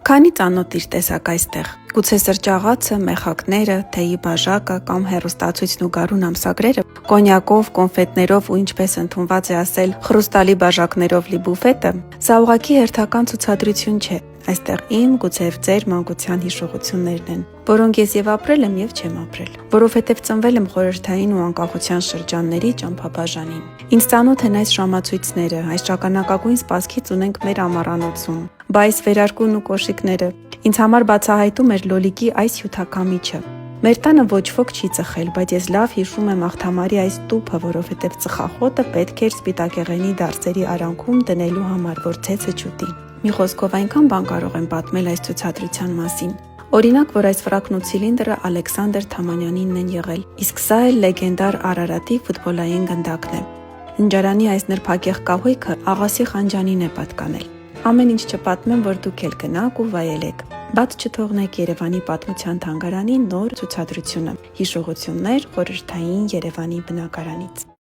Քանի ծանոթ իր տեսակ այստեղ, գուցե սրճաղացը, մեխակները, թեյի բաժակը կամ հեռուստացույցն ու գարուն ամսագրերը, կոնյակով, կոնֆետներով ու ինչպես ընդունված է ասել, խրուստալի բաժակներով լի բուֆետը, սա ուղղակի հերթական ցուցադրություն չէ, այստեղ իմ, գուցե ձեր մանկության հիշողություններն են, որոնք ես և ապրել եմ և չեմ ապրել, որովհետև ծնվել եմ խորհրդային ու անկախության շրջանների ճամփաբաժանին։ Ինձ ծանոթ են այս ժամացույցները, այս ճականակագույն սպասքից ունենք մեր ամառանոցում, բայց վերարկուն ու կոշիկները ինձ համար բացահայտում էր լոլիկի այս հյութաքամիչը։ Մեր տանը ոչ ոք չի ծխել, բայց ես լավ հիշում եմ աղթամարի այս տուփը, որովհետև ծխախոտը պետք էր սպիտակեղենի դարսերի արանքում դնելու համար, որ ցեցը չուտի։ Մի խոսքով այնքան բան կարող եմ պատմել այս ցուցադրության մասին։ Օրինակ, որ այս ֆրակն ու ցիլինդրը Ալեքսանդր Թամանյանինն են եղել, իսկ սա էլ լեգենդար Արարատի ֆուտբոլային գնդակն է։ Ննջարանի այս նրբագեղ կահույքը Աղասի Խանջանին է պատկանել։ Ամեն ինչ չպատմեմ, որ դուք էլ գնաք ու վայելեք։ Բաց չթողնեք Երևանի պատմության թանգարանի նոր ցուցադրությունը՝ հիշողություններ խորհրդային Երևանի բնակարանից։